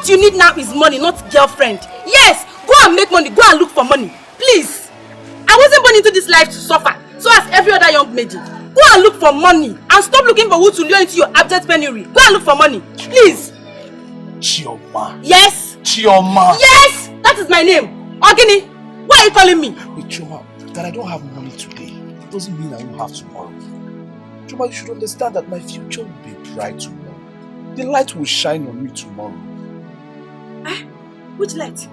What you need now is money, not girlfriend. Yes, go and make money, go and look for money. Please. I wasn't born into this life to suffer, so as every other young lady. Go and look for money and stop looking for who to lure into your abject penury. Go and look for money, please. Chioma. Yes. Chioma. Yes, that is my name. Ogini, why are you calling me? Wait, Chioma, that I don't have money today doesn't mean I won't have tomorrow. Chioma, you should understand that my future will be bright tomorrow. The light will shine on me tomorrow. Which light?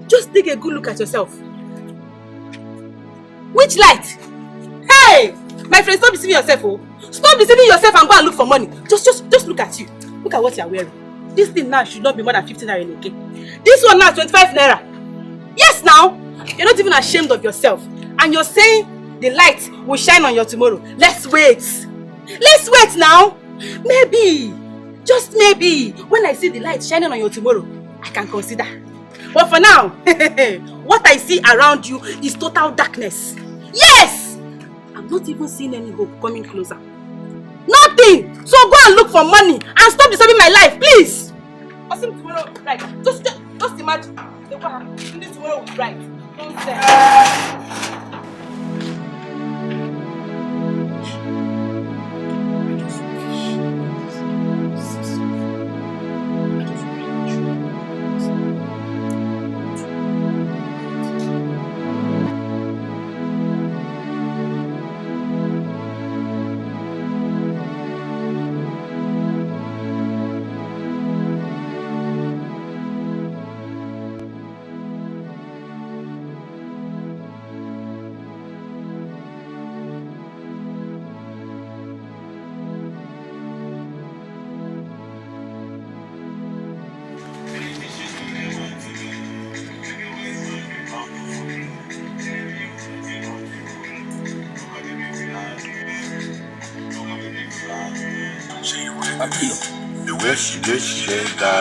Just take a good look at yourself. Which light? Hey! My friend, stop deceiving yourself, oh. Stop deceiving yourself and go and look for money. Just look at you. Look at what you are wearing. This thing now should not be more than 15 naira in a cake. This one now is 25 naira. Yes, now. You're not even ashamed of yourself. And you're saying the light will shine on your tomorrow. Let's wait. Let's wait now. Maybe, just maybe, when I see the light shining on your tomorrow, I can consider. But for now, what I see around you is total darkness. Yes! I'm not even seeing any hope coming closer. Nothing! So go and look for money and stop disturbing my life, please! I'll see you tomorrow, right? Just imagine. Tomorrow will be bright. Don't say.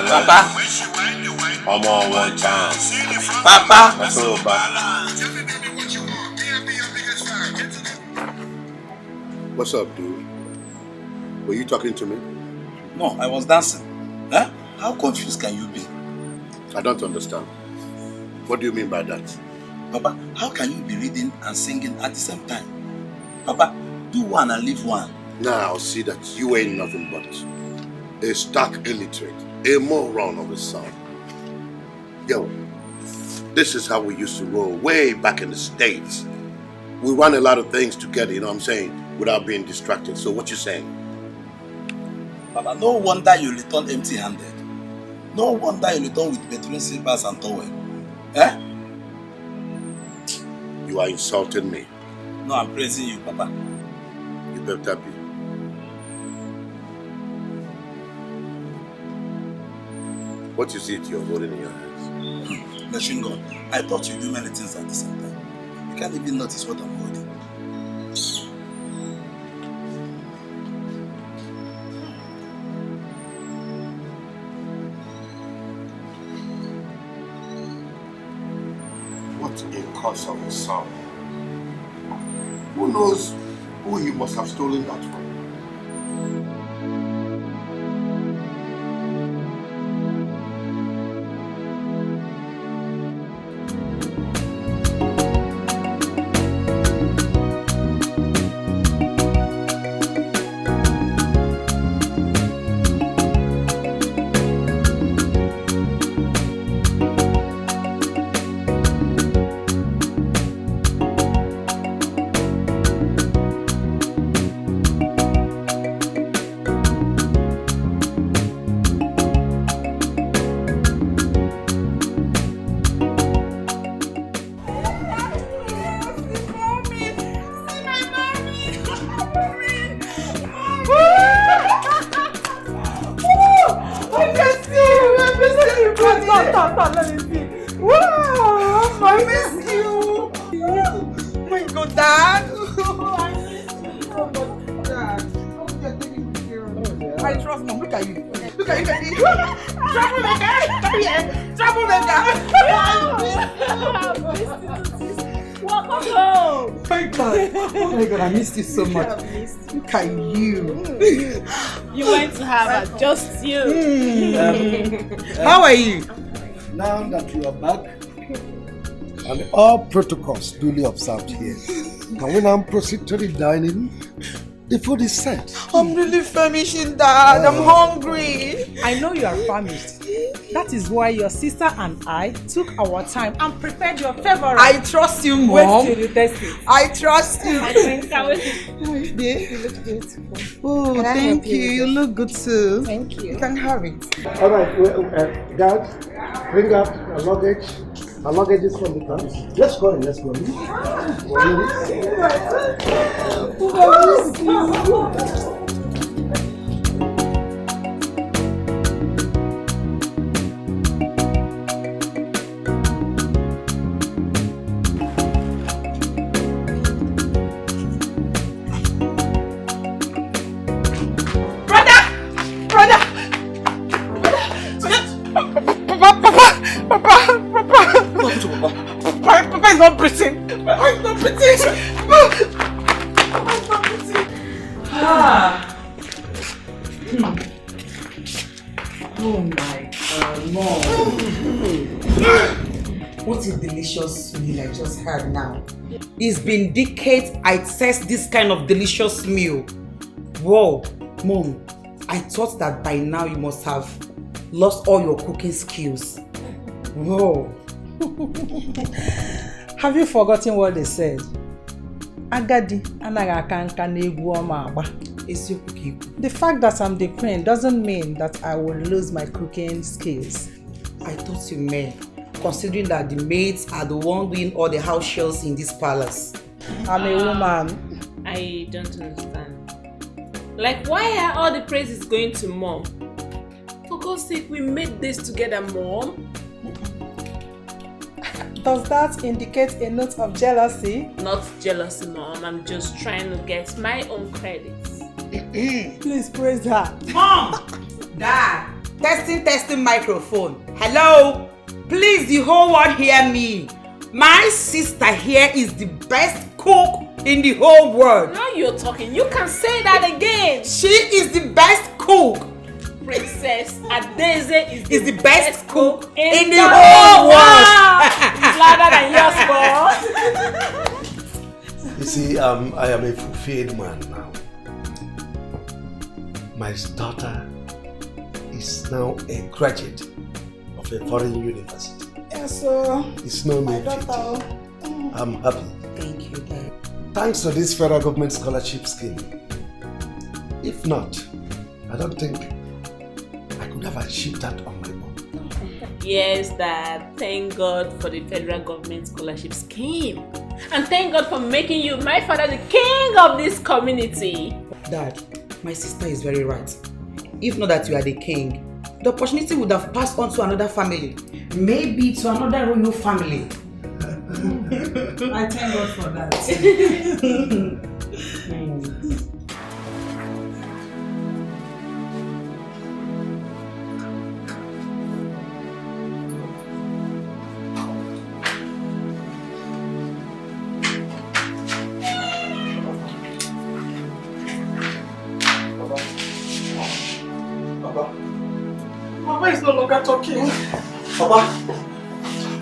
Papa. I'm on one time. Papa. That's all, Papa. What's up, dude? Were you talking to me? No, I was dancing. Huh? How confused can you be? I don't understand. What do you mean by that? Papa, how can you be reading and singing at the same time? Papa, do one and leave one. Now, see that you ain't nothing but a stark illiterate, a moron of a son. Yo, this is how we used to roll way back in the States. We run a lot of things together, you know what I'm saying, without being distracted. So what you saying? Papa, no wonder you return empty-handed. No wonder you return with bedroom slippers and towel. Eh? You are insulting me. No, I'm praising you, Papa. You better be. What is it you're holding in your hands? Machine gun. I thought you do many things at the same time. You can't even notice what I'm holding. What a cause of a son. Who knows who he must have stolen that from? Welcome home. My God. Oh my God, I missed you so much. Look at you. You went to Harvard, just you. How are you? Now that you are back, and all protocols duly observed here, can we now proceed to the dining? The food is set. I'm really famishing, Dad. I'm hungry. I know you are famished. That is why your sister and I took our time and prepared your favorite. I trust you, Mom. Wait till you taste it. I trust you. I think I will. You look beautiful. Oh, thank you. You look good too. Thank you. You can have it. All right, guards, bring up our luggage. Our luggage is from the car. Let's go in, let's go in. Papa is not breathing. Papa is not breathing. Papa is not breathing. Oh my God, Mom. What a delicious meal I just had now. It's been decades I taste this kind of delicious meal. Whoa, Mom, I thought that by now you must have lost all your cooking skills. Whoa. Have you forgotten what they said? Agadi anagakanka negwu ọma agba. The fact that I'm the queen doesn't mean that I will lose my cooking skills. I thought you meant, considering that the maids are the one doing all the house chores in this palace. I'm a woman. I don't understand. Like, why are all the praises going to Mom? For God's sake, we made this together, Mom. Does that indicate a note of jealousy? Not jealousy, Mom. I'm just trying to get my own credits. Please praise her. Mom! Dad! Testing microphone. Hello? Please, the whole world hear me. My sister here is the best cook in the whole world. Now you're talking. You can say that again. She is the best cook. Princess Adeze is the best cook in the whole whole world. It's louder than yours, boy. You see, I am a fulfilled man now. My daughter is now a graduate of a foreign university. Yes, sir. It's no My mean feat. daughter. I'm happy. Thank you, Dad. Thanks to this federal government scholarship scheme. If not, I don't think I could have achieved that on my own. Yes, Dad. Thank God for the federal government scholarship scheme. And thank God for making you, my father, the king of this community. Dad, my sister is very right. If not that you are the king, the opportunity would have passed on to another family. Maybe to another royal family. I thank God for that. Papa is no longer talking. Papa,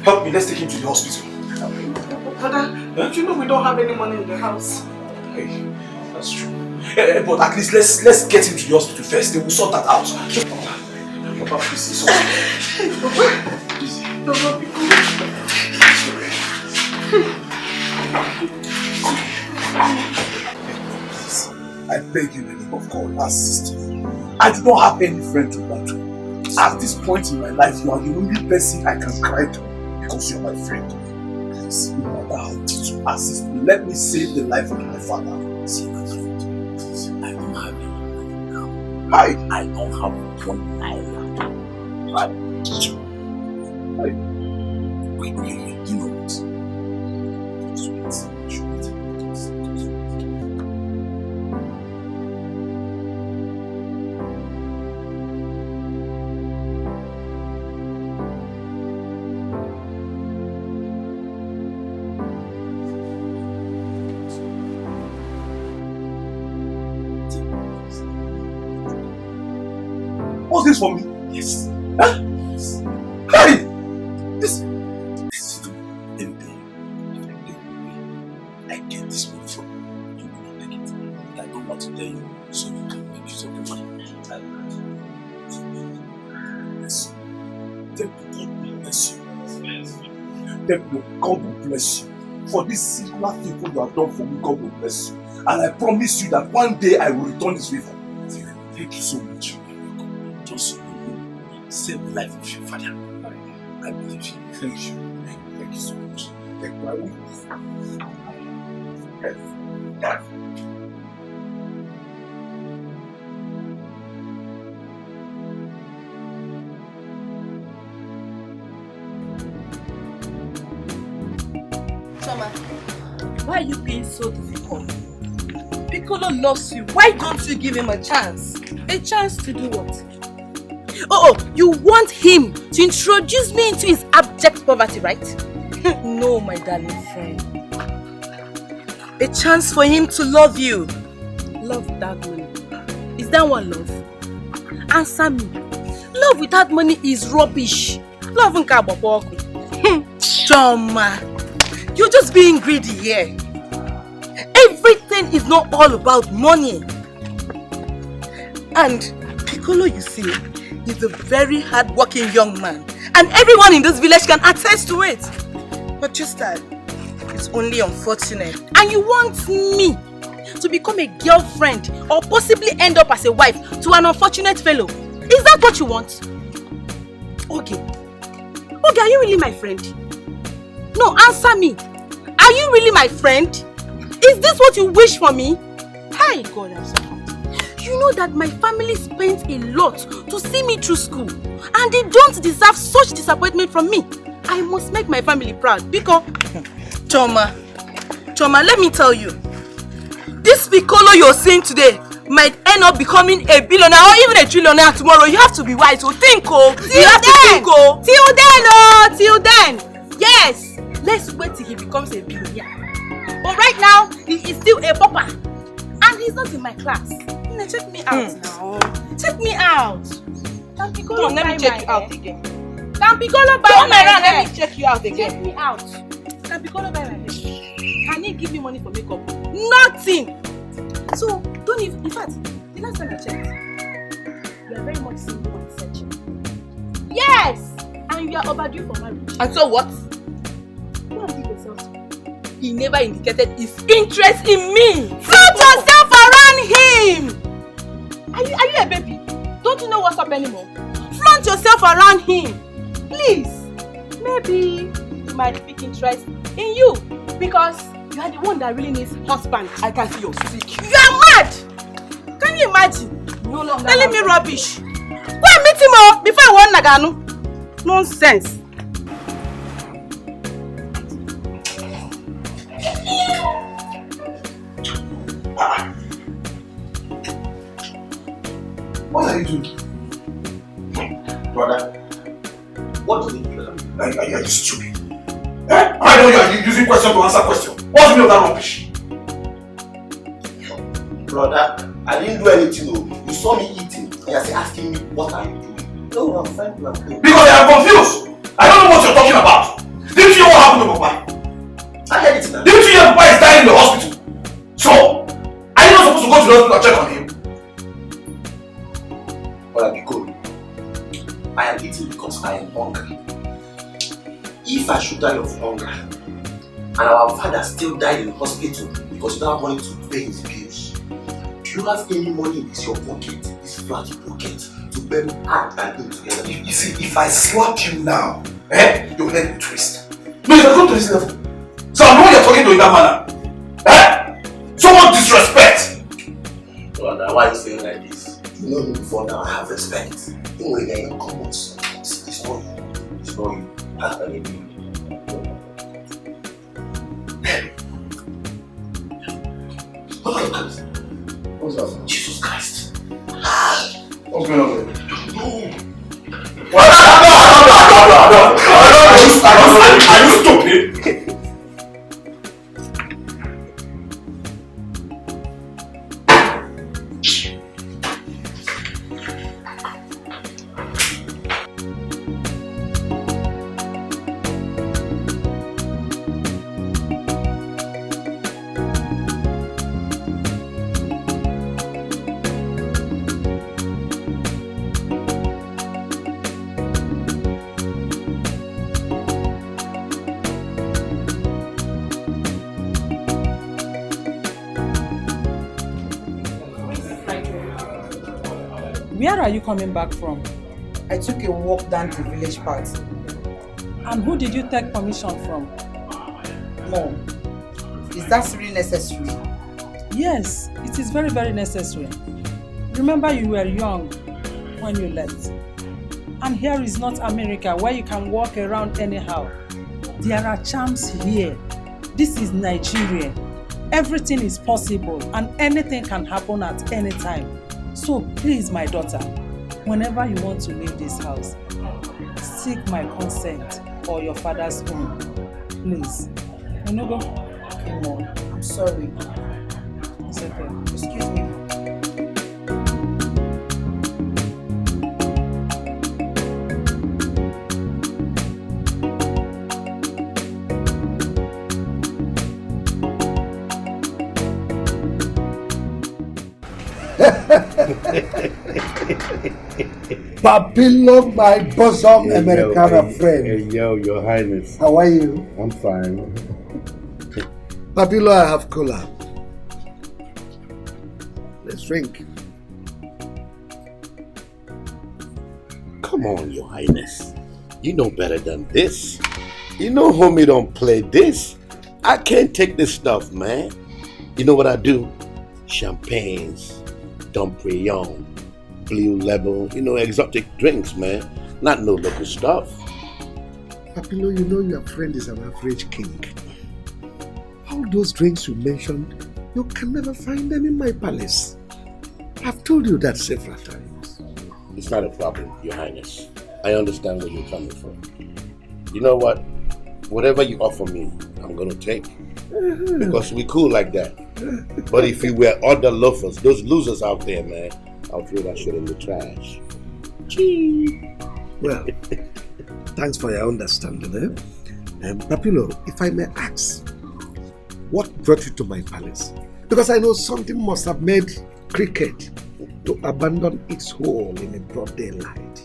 help me. Let's take him to the hospital. Father, don't you know we don't have any money in the house? Hey, that's true. But at least let's get him to the hospital first. They will sort that out. Papa, please see something. Easy. Papa, be good. I beg you in the name of God, assist me. I do not have any friend to run to. At this point in my life, you are the only person I can cry to because you are my friend. Please, no matter how to assist me, let me save the life of my father. See my friend. I don't have any money now. I don't have one naira. Wait, you know what? Sweet. those things for me? Yes. Huh? Hey! This is to anything. If I take away, I get this money from you. You will not take it. But I don't want to tell you so you can make use of the money. Yes. Tell me God will bless you. Tell me God will bless you. For this singular favor you have done for me, God will bless you. And I promise you that one day I will return this favor. Thank you so much. Just save the life of your father. I believe you. Thank you. Thank you so much. Thank you. I will. Choma, why are you being so difficult? Piccolo loves you. Why don't you give him a chance? A chance to do what? Oh, you want him to introduce me into his abject poverty, right? No, my darling friend. A chance for him to love you. Love without money. Is that one love? Answer me. Love without money is rubbish. Love Choma, you're just being greedy here. Everything is not all about money. And Piccolo, you see, is a very hard-working young man. And everyone in this village can attest to it. But just that, it's only unfortunate. And you want me to become a girlfriend or possibly end up as a wife to an unfortunate fellow. Is that what you want? Okay. Okay, are you really my friend? No, answer me. Are you really my friend? Is this what you wish for me? Hi, God, I'm so happy. You know that my family spent a lot to see me through school. And they don't deserve such disappointment from me. I must make my family proud. Because, Choma, let me tell you. This Piccolo you're seeing today might end up becoming a billionaire or even a trillionaire tomorrow. You have to be wise. So think, oh. You have to think, oh. Till then. Yes. Let's wait till he becomes a billionaire. But right now, he is still a pauper. And he's not in my class. Now, check me out now. Check me out. Can Piccolo let me check you out again. Can Piccolo buy my hair? Let me check you out again. Check me out. Can Piccolo buy my hair? Can he give me money for makeup? Nothing. So, don't even, in fact, the last time I checked, you are very much single and searching. Yes! And you are overdue for marriage. And so what? Go and give yourself to me. He never indicated his interest in me. Flaunt yourself around him! Are you a baby? Don't you know what's up anymore? Flaunt yourself around him. Please. Maybe he might pick interest in you. Because you are the one that really needs husband. I can see you're sick. You are mad! Can you imagine? No longer telling me rubbish. Go and meet him all before I want Nagano. Nonsense. What are you doing? Brother, what do you do? Are you stupid? I know you are using question to answer question. What's the meaning of that rubbish? Brother, I didn't do anything. You saw me eating and you're asking me what are you doing? No, I'm fine. Because I am confused. I don't know what you're talking about. Didn't you know what happened to Papa? I heard it now. Didn't you hear Papa is dying in the hospital? So, are you not supposed to go to the hospital and check on him? But I am eating because I am hungry. If I should die of hunger, and our father still died in the hospital because you don't have money to pay his bills, do you have any money in your pocket, this flat pocket, to bury heart and him together? You see, if I slap you now, you'll let me twist. No, you can go to this level. So I know you're talking to in that manner. So much disrespect. Brother, why are you saying like this? You know me before now, I have respect. You know you're in common. It's not you. It's not you. That's what I mean. What's that? Jesus Christ. What's going on there? No. Are you stupid? Where are you coming back from? I took a walk down to the village part. And who did you take permission from? Mom, is that really necessary? Yes, it is very, very necessary. Remember, you were young when you left. And here is not America where you can walk around anyhow. There are charms here. This is Nigeria. Everything is possible and anything can happen at any time. So please, my daughter, whenever you want to leave this house, seek my consent or your father's own. Please. You know, go. Okay, Mom. I'm sorry. It's okay. Excuse me. Papillo, my bosom Americana friend. Hey, yo, Your Highness. How are you? I'm fine. Papillo, I have cola. Let's drink. Come on, Your Highness. You know better than this. You know homie don't play this. I can't take this stuff, man. You know what I do? Champagnes, Dom Perignon, Blue Label, exotic drinks, man. Not no local stuff. Papillo, you know your friend is an average king. All those drinks you mentioned, you can never find them in my palace. I've told you that several times. It's not a problem, Your Highness. I understand where you're coming from. You know what? Whatever you offer me, I'm gonna take. Because we cool like that. But if you were other loafers, those losers out there, man, I'll throw that shit in the trash. Gee. Well, thanks for your understanding, eh? Papillo, if I may ask, what brought you to my palace? Because I know something must have made cricket to abandon its hole in a broad daylight.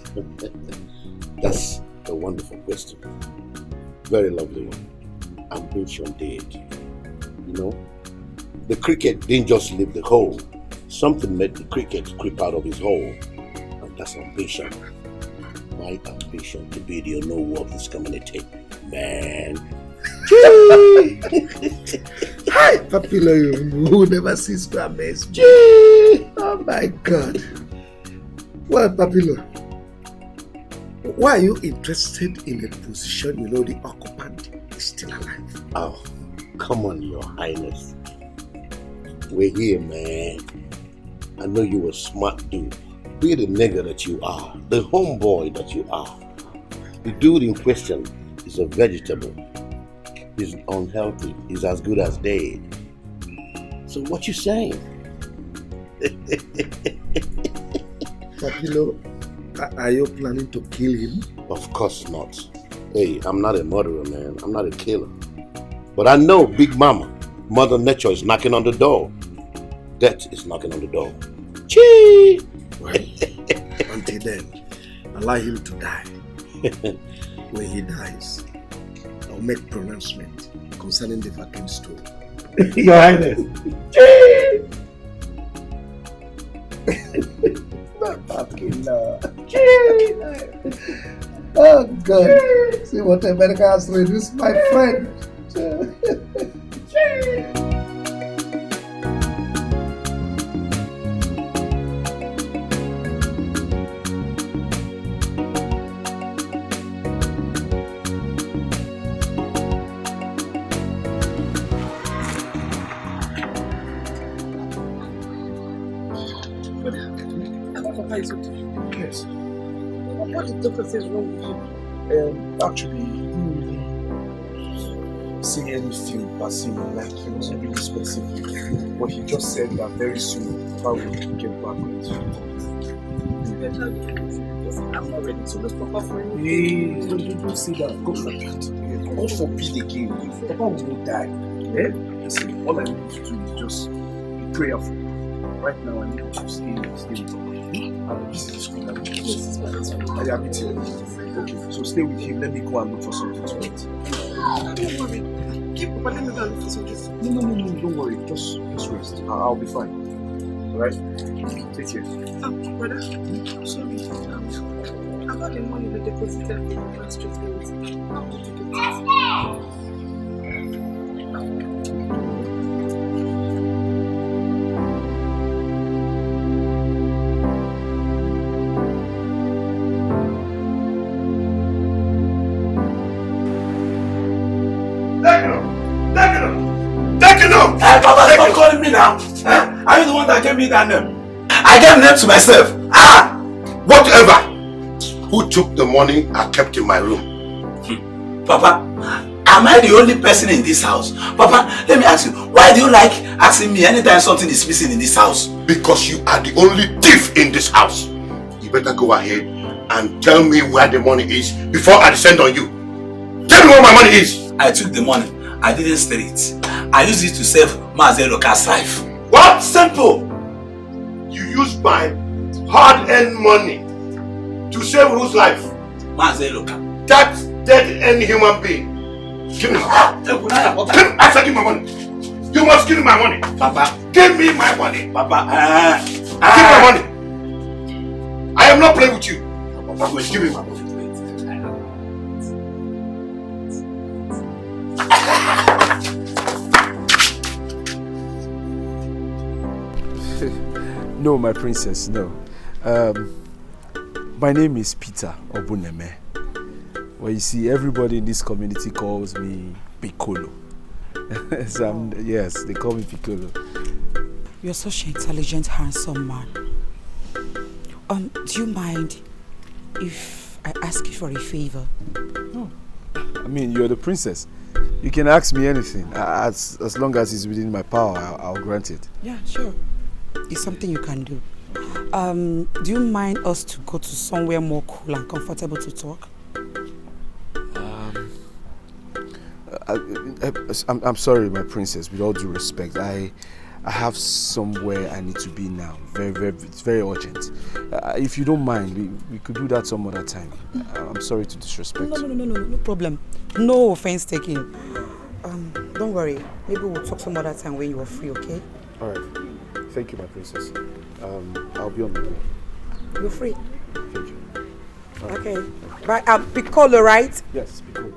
That's a wonderful question. Very lovely one. Ambition did. The cricket didn't just leave the hole. Something made the cricket creep out of his hole. And that's ambition. My ambition to be the owner of this community. Man. Hi, Papillo, who never ceases to amaze me. Oh my God. Well, Papillo, why are you interested in a position the occupant is still alive? Oh, come on, Your Highness. We're here, man. I know you're a smart dude. Be the nigga that you are, the homeboy that you are. The dude in question is a vegetable. He's unhealthy. He's as good as dead. So what you saying? Papillo, are you planning to kill him? Of course not. Hey, I'm not a murderer, man. I'm not a killer. But I know Big Mama, Mother Nature is knocking on the door. Death is knocking on the door. Chee! Well, until then, allow him to die. When he dies, I'll make pronouncement concerning the vacant stool. Your Highness. Chee! Papillo. Oh God! See what America has reduced my friend. Yes. What did the doctor say is wrong with you? Actually, he didn't really say anything per se, like he wasn't really specific. But he just said that very soon, Papa will get back with you. I'm not ready to lose Papa for you. Hey, don't say that. God forbid. God forbid again. Papa will not die. Eh? Listen, all I need to do is just be prayerful. Right now, I need to stay with Papa. I'm busy this school. I am meeting. Okay, so stay with him. Let me go and look for something to eat. Don't worry. Keep Papa, let me go and look for something. No, don't worry. Just rest. I'll be fine. Alright? Take care. Brother, sorry. About the money you deposited in the last treatment. How did you get it? Hey, Papa, stop calling me now. Are you the one that gave me that name? I gave name to myself. Whatever. Who took the money I kept in my room? Papa, am I the only person in this house? Papa, let me ask you, why do you like asking me anytime something is missing in this house? Because you are the only thief in this house. You better go ahead and tell me where the money is before I descend on you. Tell me where my money is. I took the money. I didn't steal it. I used it to save Mazeloka's life. What? Simple. You used my hard-earned money to save whose life? Mazeloka. That dead-end human being. Give me I said give me my money. You must give me my money. Papa. Give me my money. Papa. Give me my money. I am not playing with you. Papa, give me my money. No, my princess, no. My name is Peter Obuneme. Well, you see, everybody in this community calls me Piccolo. So yes, they call me Piccolo. You're such an intelligent, handsome man. Do you mind if I ask you for a favor? No. I mean, you're the princess. You can ask me anything. As long as it's within my power, I'll grant it. Yeah, sure. It's something you can do. Do you mind us to go to somewhere more cool and comfortable to talk? I'm sorry, my princess. With all due respect, I have somewhere I need to be now. It's very urgent. If you don't mind, we could do that some other time. I'm sorry to disrespect. No problem. No offense taken. Don't worry. Maybe we'll talk some other time when you are free, okay? All right. Thank you, my princess. I'll be on my way. You're free. Thank you. Okay. But Piccolo, right? Yes, Piccolo.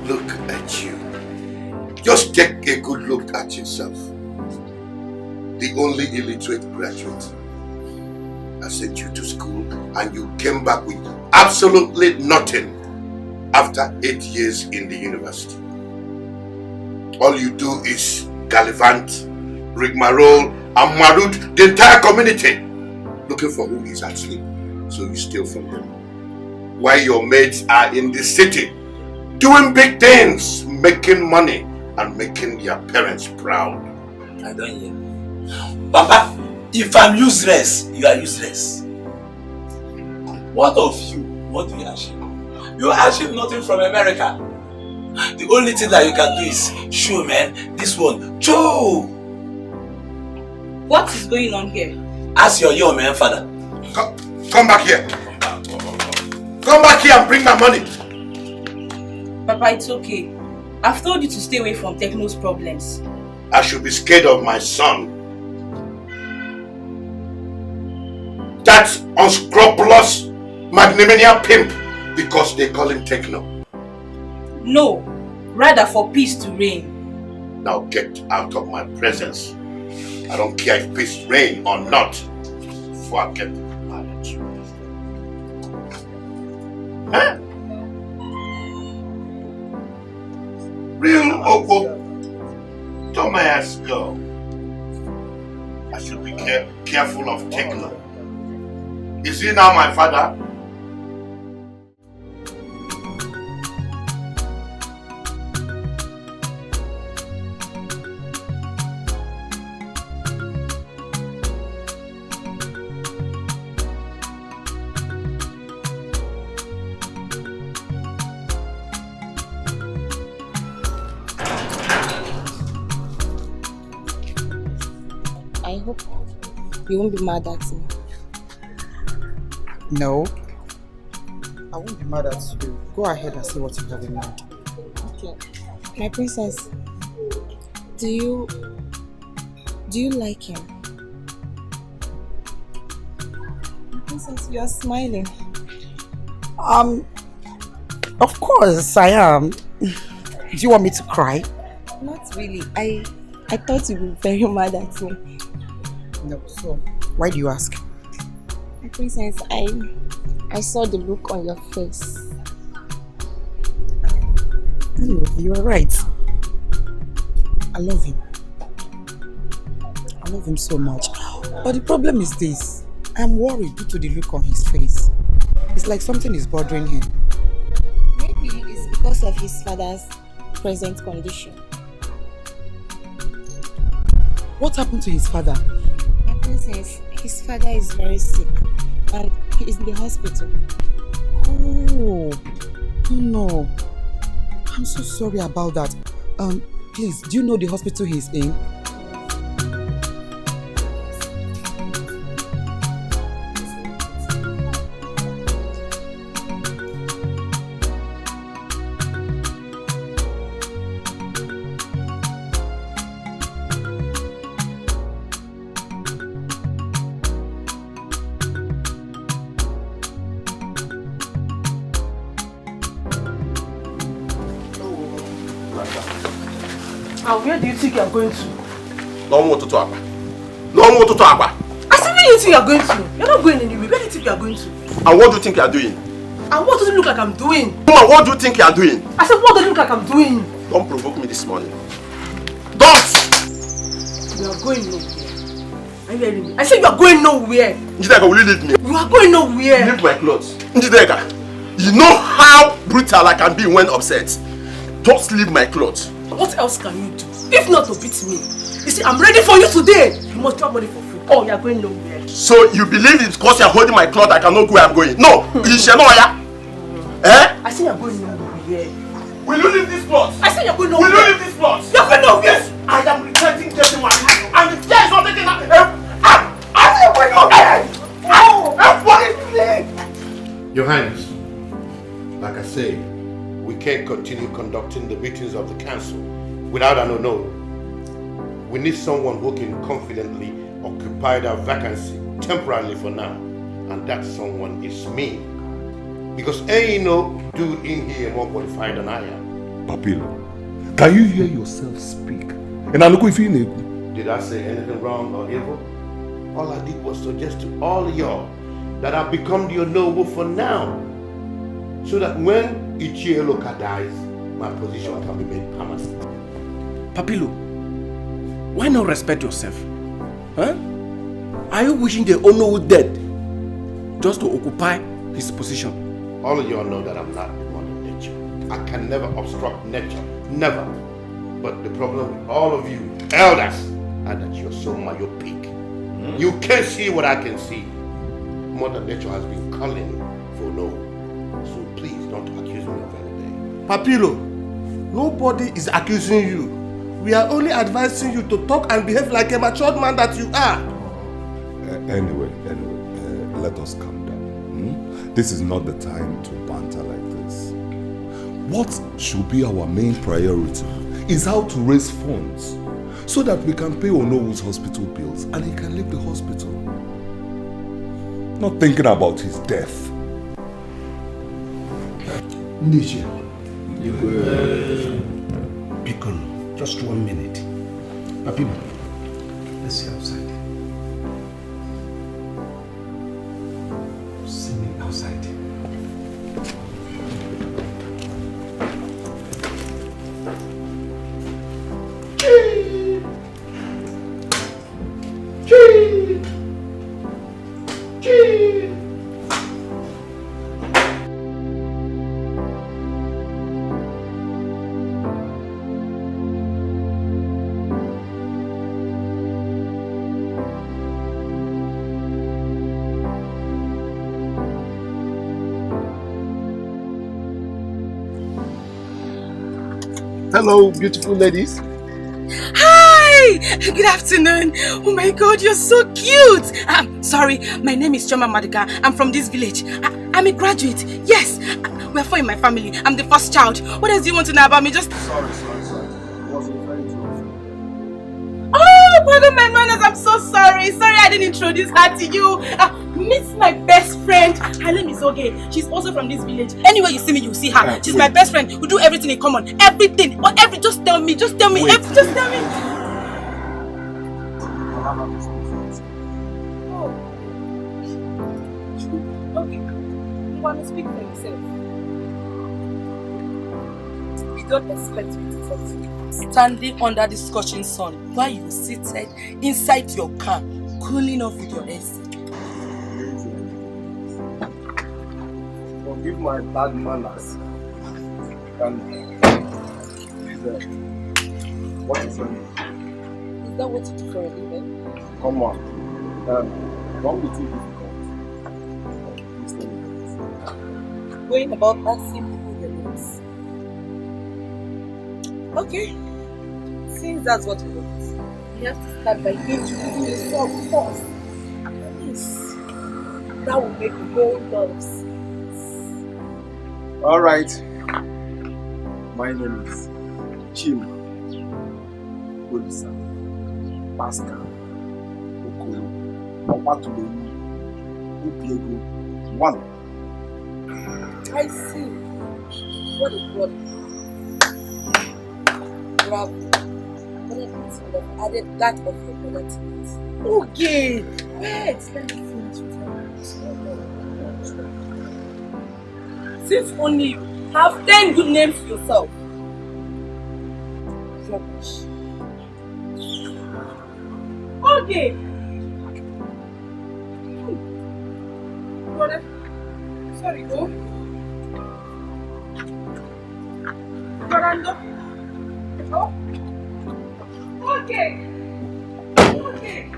Look at you. Just take a good look at yourself. The only illiterate graduate. I sent you to school and you came back with absolutely nothing after 8 years in the university. All you do is gallivant, rigmarole, and maroot the entire community looking for who is asleep, so you steal from them. While your mates are in the city doing big things, making money and making their parents proud. I don't hear. Papa, if I'm useless, you are useless. What of you? What do you achieve? You achieve nothing from America. The only thing that you can do is show, man, this one. Joe! What is going on here? Ask your young man, father. Come back here. Come back here and bring my money. Papa, it's okay. I've told you to stay away from Techno's problems. I should be scared of my son. That unscrupulous magnanimous pimp because they call him Techno. No, rather for peace to reign. Now get out of my presence. I don't care if peace reign or not. Before I get mad at you. Huh? Real Ogo. Don't my ass go. I should be careful of Techno. Is he now my father? hope you won't be mad at me. No. I won't be mad at you. Go ahead and say what you have in mind. Okay. My princess, do you like him? My princess, you are smiling. Of course I am. Do you want me to cry? Not really. I thought you'd be very mad at me. No, so why do you ask? My princess, I saw the look on your face. You are right. I love him. I love him so much. But the problem is this. I'm worried due to the look on his face. It's like something is bothering him. Maybe it's because of his father's present condition. What happened to his father? My princess, his father is very sick and he is in the hospital. Oh no. I'm so sorry about that. Please, do you know the hospital he's in? And where do you think you are going to? No more to talk. No more to talk. I said, where do you think you are going to? You're not going anywhere. Where do you think you are going to? And what do you think you are doing? And what does it look like I'm doing? Woman, what do you think you are doing? I said, what does it look like I'm doing? Don't provoke me this morning. Don't! You are going nowhere. Are you hearing me? I said you are going nowhere. Njideka, will you leave me? You are going nowhere. Leave my clothes. Njideka, you know how brutal I can be when upset. Just leave my clothes. What else can you do? If not to beat me. You see, I'm ready for you today. You must drop money for food. Oh, you are going nowhere. So you believe it's because you are holding my cloth I cannot go where I'm going? No! You shall know, yeah? Eh? I said you are going nowhere. Will you leave this plot? I said you are going nowhere. Will you leave this plot? You are going nowhere. Yes, I am regretting getting my money. And the chair is not taking that. I said you are going nowhere. Your Highness, like I say, we can't continue conducting the meetings of the council without an no. We need someone who can confidently occupy that vacancy temporarily for now. And that someone is me. Because ain't no dude in here more qualified than I am. Papilo, can you hear yourself speak? And I look if you know. Did I say anything wrong or evil? All I did was suggest to all of y'all that I've become the noble for now. So that when Ichieloka dies, my position can be made permanent. Papilo, why not respect yourself? Huh? Are you wishing the Ono dead just to occupy his position? All of y'all know that I'm not the Mother Nature. I can never obstruct nature. Never. But the problem with all of you elders is that you're so myopic. You can't see what I can see. Mother Nature has been calling for no. So please don't accuse me of anything. Papilo, nobody is accusing you. We are only advising you to talk and behave like a matured man that you are. Anyway, let us calm down. This is not the time to banter like this. What should be our main priority is how to raise funds so that we can pay Onowu's hospital bills and he can leave the hospital. Not thinking about his death. Niger. Bikon, just 1 minute. Papilo, let's see outside. See me outside. Hello, beautiful ladies. Hi! Hi, good afternoon. Oh my God, you're so cute. Sorry, my name is Choma Madika. I'm from this village. I'm a graduate. Yes, we're four in my family. I'm the first child. What else do you want to know about me? Just... Sorry. I wasn't trying to. Oh, pardon my manners. I'm so sorry. Sorry I didn't introduce her to you. Meet my best friend. Her name is Oge. She's also from this village. Anywhere you see me, you'll see her. She's my best friend. We do everything in common. Everything. Just tell me. Just tell me. Just tell me. Oh. Okay. You want to speak for yourself? We don't expect you to talk to me. Standing under the scorching sun while you seated inside your car, cooling off with your AC. Forgive my bad manners. And please, what is your name? Is that what you do for a living? Come on. Don't be too difficult. Going about asking people their names. Okay. Since that's what you want, you have to start by introducing yourself first. Yes. That will make the whole lot of sense. Alright. My name is Chim Olisa Pascal Okoro Opatuleni Upiego 1. I see. What a problem. Bravo. But I would have added that of your brother to it. Okay. Wait, let me finish with her. Since only you have 10 good names for yourself. Rubbish. Okay. Brother. Sorry, go. Brother. Oh. Okay. Okay.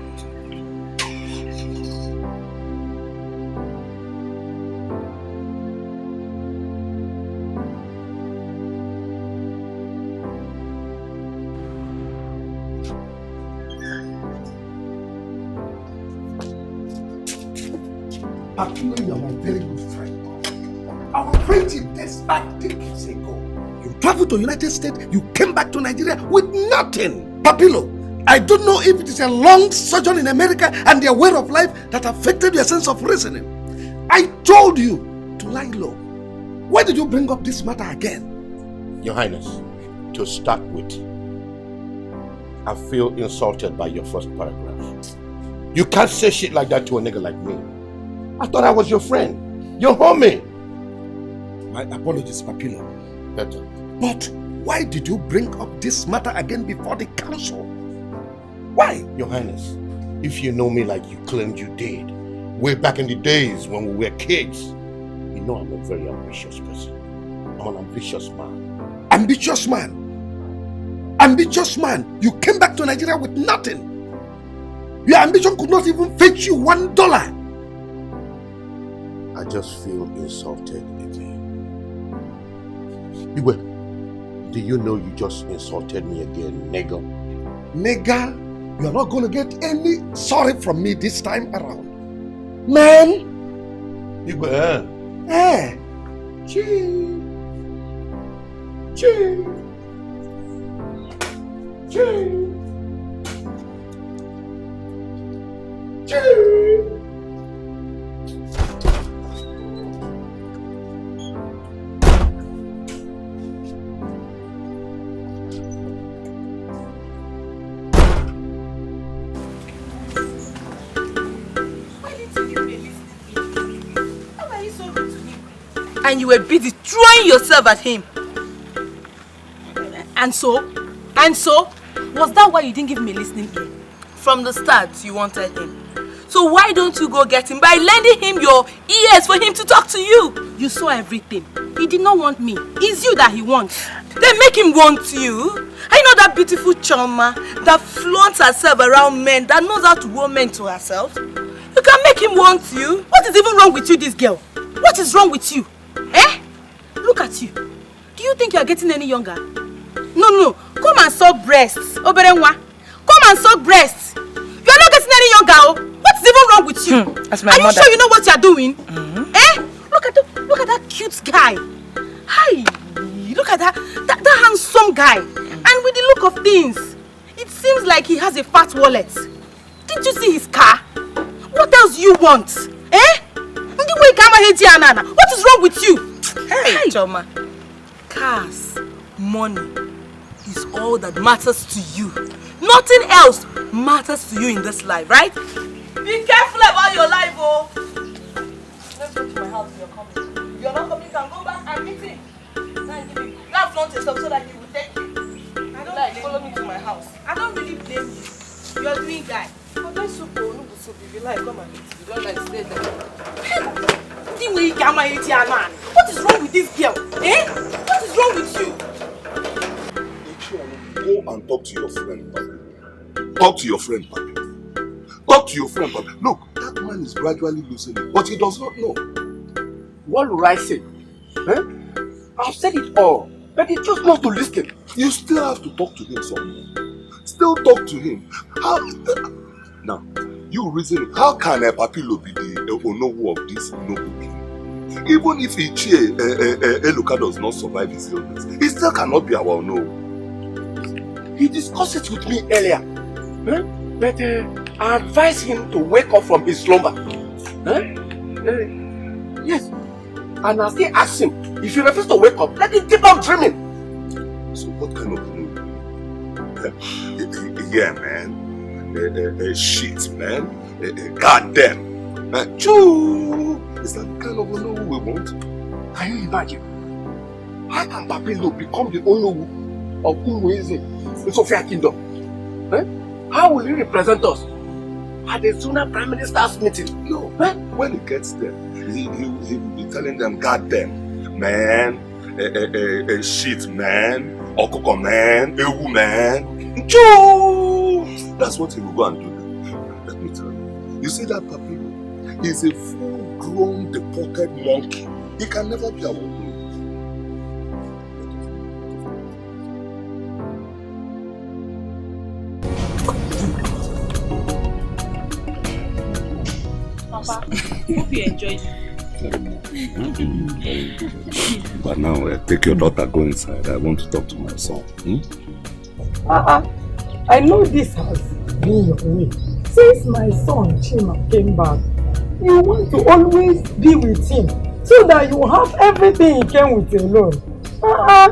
Papilo, you are my very good friend. Our friendship dates back decades ago. You traveled to the United States, you came back to Nigeria with nothing. Papilo, I don't know if it is a long sojourn in America and their way of life that affected your sense of reasoning. I told you to lie low. Why did you bring up this matter again? Your Highness, to start with, I feel insulted by your first paragraph. You can't say shit like that to a nigga like me. I thought I was your friend, your homie. My apologies, Papilo. Better. But why did you bring up this matter again before the council? Why? Your Highness, if you know me like you claimed you did, way back in the days when we were kids, you know I'm a very ambitious person. I'm an ambitious man. Ambitious man? Ambitious man? You came back to Nigeria with nothing. Your ambition could not even fetch you $1. I just feel insulted again. Igwe, do you know you just insulted me again, nigga? Nigga, you are not going to get any sorry from me this time around. Man! Igwe, eh? Chee! Chee! Chee! Chee! And you were busy throwing yourself at him. And so, was that why you didn't give me a listening ear? From the start, you wanted him. So why don't you go get him by lending him your ears for him to talk to you? You saw everything. He did not want me. It's you that he wants. Then make him want you. I know that beautiful Choma that flaunts herself around men, that knows how to woo men to herself. You can make him want you. What is even wrong with you, this girl? What is wrong with you? Eh? Look at you. Do you think you are getting any younger? No. Come and suck breasts. Oberenwa. Come and suck breasts. You are not getting any younger. What's even wrong with you? That's my Are mother. you sure you know what you are doing? Eh? Look at that cute guy. Hi. Look at that handsome guy. And with the look of things, it seems like he has a fat wallet. Didn't you see his car? What else do you want? Eh? What is wrong with you? Hey, Choma. Cars, money is all that matters to you. Nothing else matters to you in this life, right? Be careful about your life, oh. Let's go to my house. You're coming. If you're not coming, you can go back and meet him. You have flaunt yourself so that he will take you. I don't like follow me to my house. I don't really blame you. You're doing guy. But don't soup or no soup. If you like, come and eat. If you don't like, stay there. What is wrong with this girl? Eh? What is wrong with you? Go and talk to your friend, Papi. Talk to your friend, Papi. Talk to your friend, Papi. Look, that man is gradually losing it, but he does not know. What will I say? Eh? I've said it all, but he just not to listen. You still have to talk to him someone. Still talk to him. How? Now, you reason it. How can a Papilo be the Onowu of this noble king? Even if Ichie Eluka does not survive his illness, he still cannot be our Onowu. He discussed it with me earlier. Eh? But I advised him to wake up from his slumber. Eh? Yes. And I still asked him, if he refuses to wake up, let him keep on dreaming. So what kind of yeah, man. Shit, man. Goddamn. Choo! Is that kind of Onowu we want? Can you imagine? How can Papilo become the Onowu of Umueze in Sophia Kingdom? Eh? How will he represent us at the Zuna Prime Minister's meeting? No. Eh? When he gets there, he will be telling them, goddamn, man, shit, man, okoko, man, ewu, man. Choo! That's what he will go and do then. Let me tell you. You see that Papilo is a full-grown deported monkey. He can never be our own. Papa, hope you enjoyed it. But now, take your daughter, go inside. I want to talk to my son. I know this has been your way. Since my son Chima came back, you want to always be with him so that you have everything he came with alone.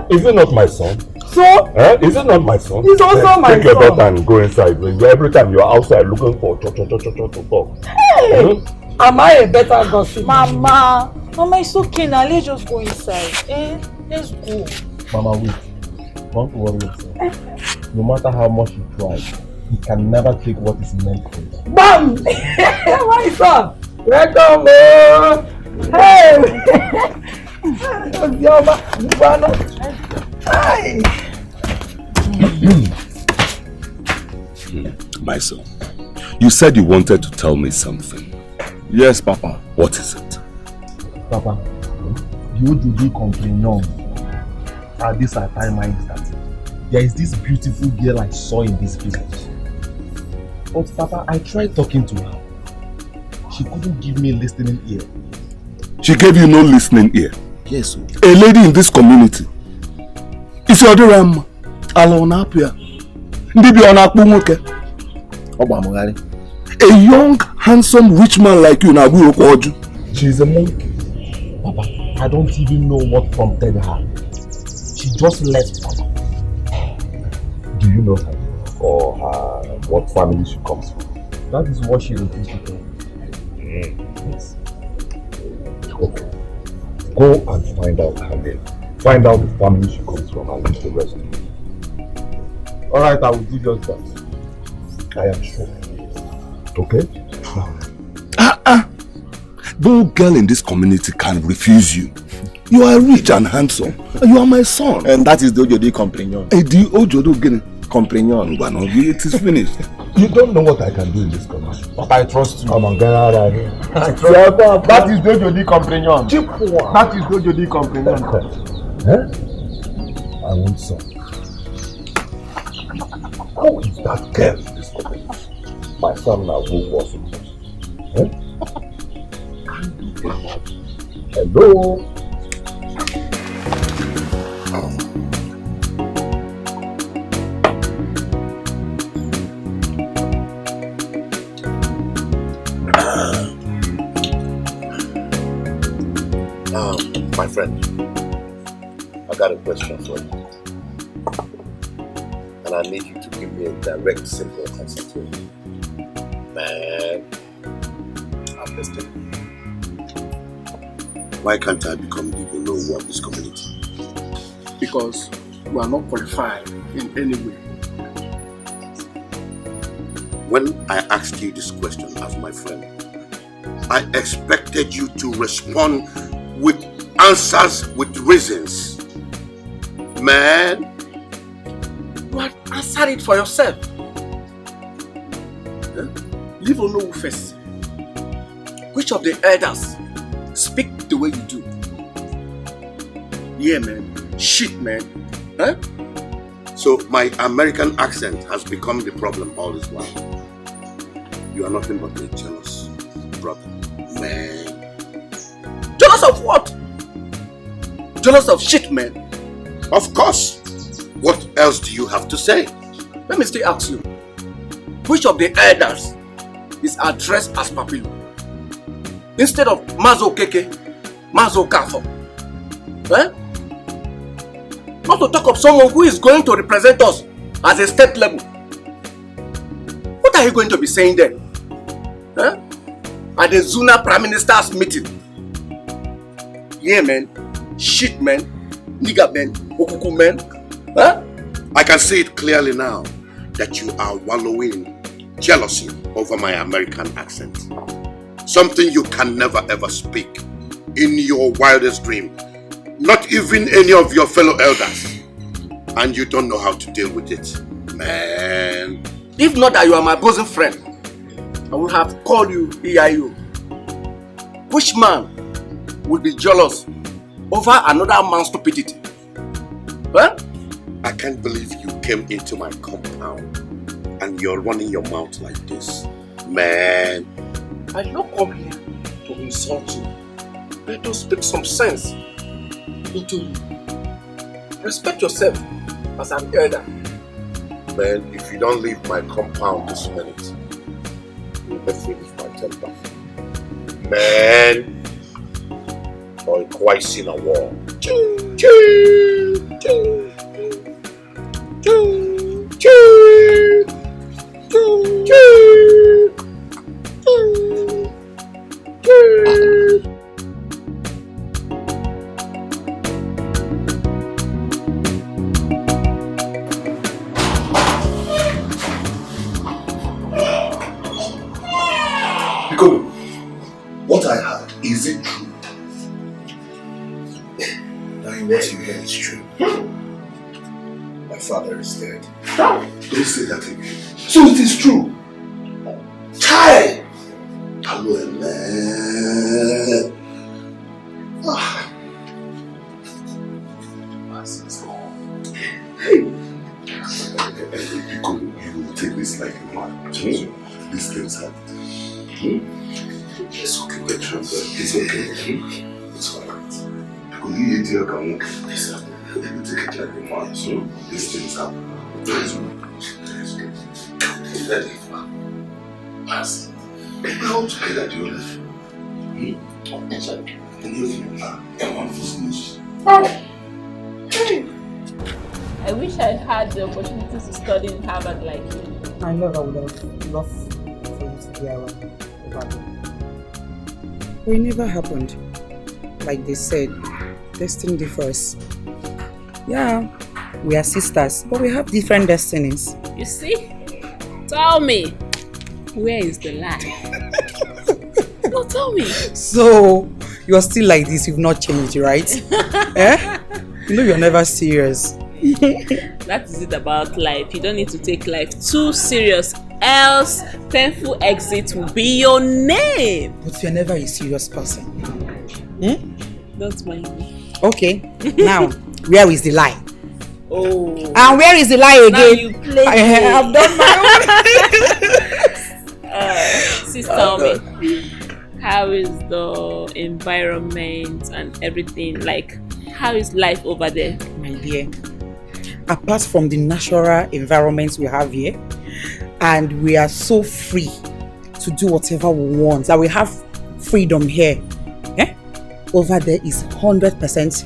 Is it not my son? So? Is it not my son? He's also my son. Take your daughter and go inside. Every time you are outside looking for to talk. Hey! Am I a better gossip? Mama, it's okay now. Let's just go inside. Let's go. Mama, wait. Don't worry yourself. No matter how much you try, he can never take what is meant for you. Bam! My son! Welcome, hey! My son, you said you wanted to tell me something. Yes, Papa. What is it? Papa, you do comprehend at this time that there is this beautiful girl I saw in this village. But Papa, I tried talking to her. She couldn't give me a listening ear. She gave you no listening ear? Yes, sir. A lady in this community. Is your Ram Alonapia? A young, handsome, rich man like you now. She's a monkey. Papa, I don't even know what prompted her. She just left, Papa. Do you know her? Or what family she comes from? That is what she refused to tell me. Yes. Okay. Go and find out her name. Find out the family she comes from and leave the rest to me. Alright, I will do just that. I am sure. Okay? No girl in this community can refuse you. You are rich and handsome. You are my son. And that is the Ojodi compagnon. The Ojodi compagnon. It is finished. You don't know what I can do in this community. But I trust you. Come on, get out of here. That is the Ojodi compagnon. That is the Ojodi compagnon. I want some. How is that girl in this company? My son now who was in this. Hello? My friend, I got a question for you. And I need you to give me a direct, simple answer to it. Man, I'm listening. Why can't I become the Igbo of this community? Because we are not qualified in any way. When I asked you this question as my friend, I expected you to respond with answers with reasons. Man, you have answered it for yourself. Leave Ono first. Which of the elders speak the way you do? Yeah, man. Shit, man. Huh? So my American accent has become the problem all this while. You are nothing but a jealous brother. Man. Jealous of what? Jealous of shit, man. Of course. What else do you have to say? Let me still ask you. Which of the elders is addressed as Papilo? Instead of Mazo Keke, Mazo Kafo. Eh? Not to talk of someone who is going to represent us as a state level. What are you going to be saying then? Eh? At the Zuna Prime Minister's meeting. Yeah, man. Shit, man. Nigga, man. Okuku, man. Huh? I can see it clearly now that you are wallowing in jealousy over my American accent. Something you can never ever speak in your wildest dream. Not even any of your fellow elders. And you don't know how to deal with it. Man. If not that you are my bosom friend, I would have called you EIO. Which man would be jealous over another man's stupidity? Huh? I can't believe you came into my compound and you're running your mouth like this. Man. I did not come here to insult you, but to speak some sense into you. Respect yourself as an elder. Man, if you don't leave my compound this minute, you'll make me lose my temper. Man. Or quite in a war. Choo, choo, choo, choo, choo, choo, choo, choo. Because what I heard, is it true? What you hear is true. My father is dead. Don't say that again. So it is true. Child! Hello, man. Hey! You will take this like a man. These things happen. It's okay, it's okay. It's alright. You take it like a man, so these things happen. Let it pass. How together do you live? I wish I had the opportunity to study in Harvard like you. I never would have loved for you to be around over there. But it never happened. Like they said, destiny differs. Yeah, we are sisters, but we have different destinies. You see? Tell me, where is the lie? No, tell me. So, you're still like this, you've not changed, right? Eh? You know you're never serious. That is it about life. You don't need to take life too serious, else painful exit will be your name. But you're never a serious person. Don't mind me. Okay, now, where is the lie? Oh. And where is the lie again? Now you lately. I have done my own. Sis, tell me, how is the environment and everything? Like, how is life over there? My dear, apart from the natural environments we have here, and we are so free to do whatever we want, that we have freedom here. Over there is 100%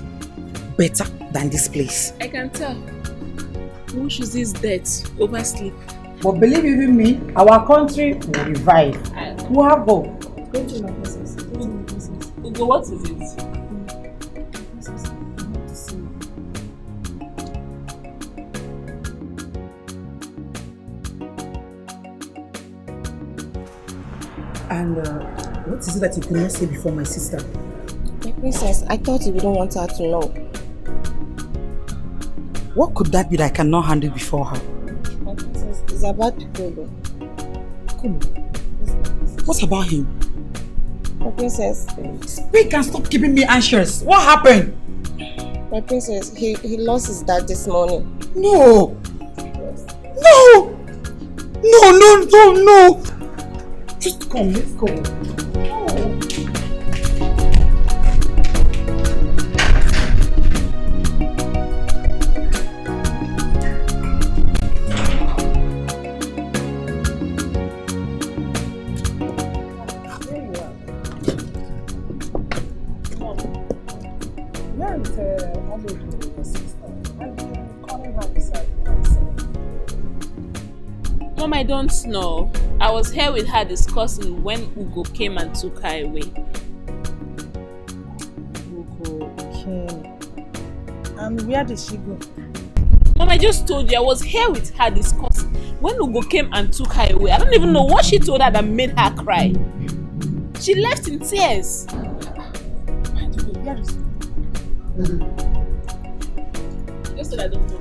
better than this place. I can tell. Who chooses death over sleep? But believe you me, our country will revive. We have hope. Ugo, what is it? And what is it that you could not say before my sister? My princess, I thought you wouldn't want her to know. What could that be that I cannot handle before her? My princess, it's about Piccolo. What about him? My princess. Speak and stop keeping me anxious. What happened? My princess, he lost his dad this morning. No! No! No! Just come, let's go. Mom, I don't know. I was here with her discussing when Ugo came and took her away. Ugo came. And where did she go? Mom, I just told you I was here with her discussing when Ugo came and took her away. I don't even know what she told her that made her cry. She left in tears. Just that I don't know.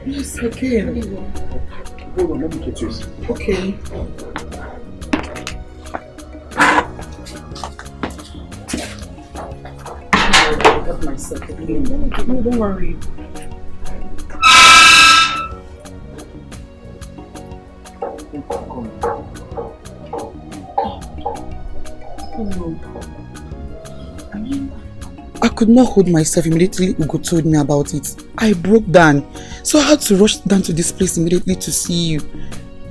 Yes, okay. Hold on, let me get yours. Okay. I got myself. No, don't worry. I could not hold myself immediately. Ugo told me about it. I broke down, so I had to rush down to this place immediately to see you.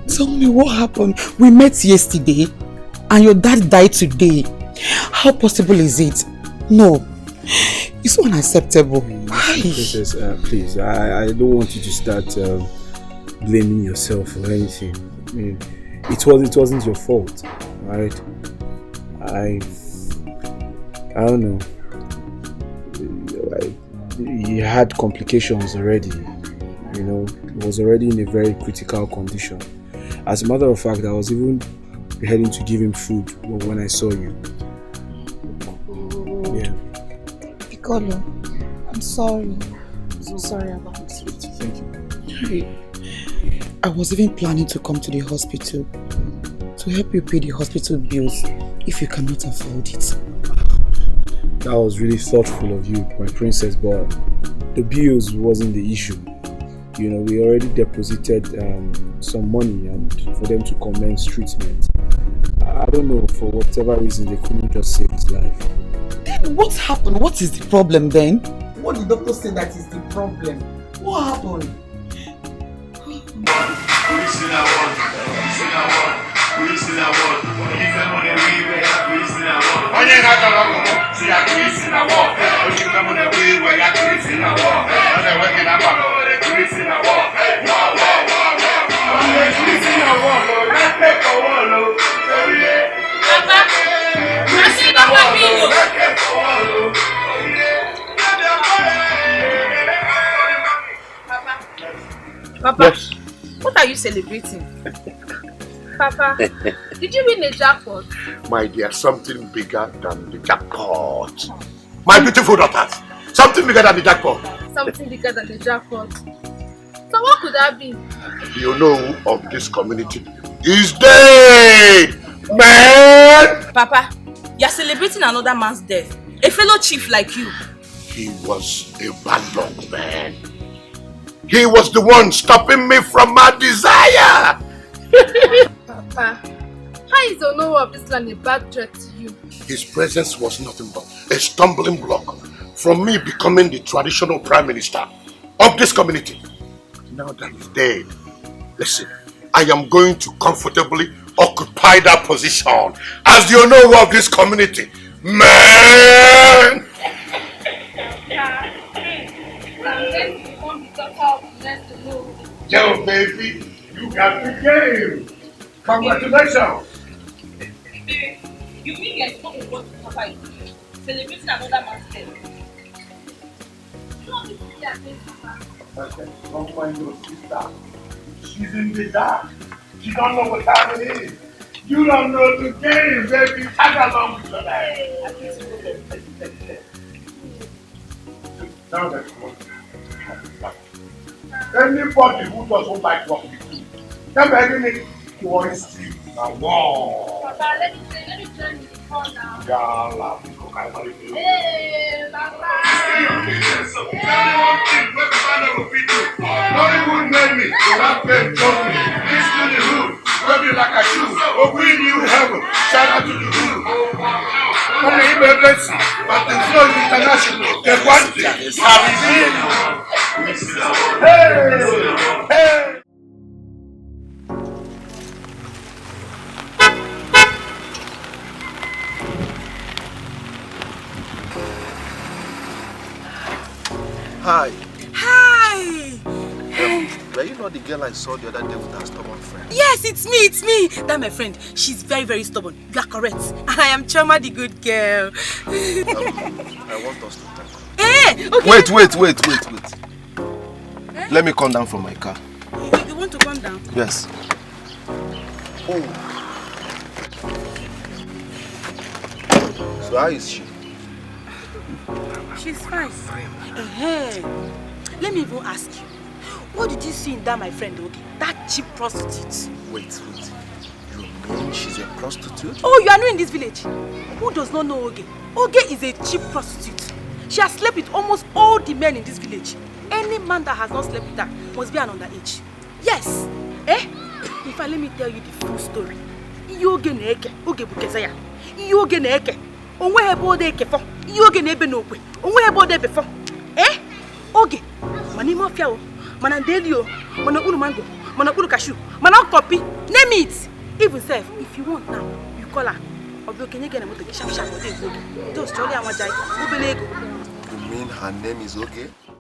Tell me what happened. We met yesterday, and your dad died today. How possible is it? No, it's unacceptable. Princess, please, I don't want you to start blaming yourself or anything. I mean, it wasn't your fault, right? I don't know. He had complications already, you know. He was already in a very critical condition. As a matter of fact, I was even heading to give him food when I saw you. Yeah. Piccolo, I'm sorry. I'm so sorry about it. Thank you. I was even planning to come to the hospital to help you pay the hospital bills if you cannot afford it. That was really thoughtful of you, my princess, but the bills wasn't the issue. You know, we already deposited some money and for them to commence treatment. I don't know, for whatever reason, they couldn't just save his life. Then what happened? What is the problem then? What did the doctor say that is the problem? What happened? Papa, yes. What are you celebrating? Papa, did you win a jackpot? My dear, something bigger than the jackpot. My beautiful daughters, something bigger than the jackpot. Something bigger than the jackpot. So what could that be? You know of this community is dead, man. Papa, you're celebrating another man's death. A fellow chief like you. He was a bad luck man. He was the one stopping me from my desire. Papa, how is the owner of this land a bad threat to you? His presence was nothing but a stumbling block from me becoming the traditional prime minister of this community. Now that he's dead, listen, I am going to comfortably occupy that position as the owner of this community. Man! Yo, baby, you got the game. Congratulations. You mean you're supposed to go to Papa celebrating another man's death? Okay, don't mind your sister. She's in the dark. She don't know what time it is. You don't know the game, baby. Tag along with your life. Now that's what. Anybody who doesn't like what we do, come begging me to want to now. Wow. Papa, let me join you before now. Gala, Hey, Papa. Nollywood made me, that babe told me. This to the hood, rub you like a shoe. Oh, we knew heaven, shout out to the hood. Come here, baby, but the flow is international. The one is Caribbean. Hey! Hey! Hi. Hi! Were you not the girl I saw the other day with her stubborn friend? Yes, it's me. That's my friend. She's very, very stubborn. You are correct. I am Choma the good girl. I want us to talk. Hey! Okay. Wait. Let me come down from my car. You want to come down? Yes. Oh. So how is she? She's fine. Let me even ask you. What did you see in that, my friend Oge? That cheap prostitute? Wait. You mean she's a prostitute? Oh, you are new in this village. Who does not know Oge? Oge is a cheap prostitute. She has slept with almost all the men in this village. Any man that has not slept with her must be an underage. Yes. In fact, let me tell you the full story. Oge na-eke, Oge bukezaya. Oge na-eke. Onwe hebe ode eke fo. Oge na-ebe n'okwe. Onwe hebe ode ebe fo. Oge. Mani mafia o. Mana ndeli o. Mana uru mango. Mana uru cashew. Mana copy. Name it. Even self, if you want now, you call her. Obi okenye gene moto sharp ode Oge. Just only amajai. Obele ego. You mean her name is Oge?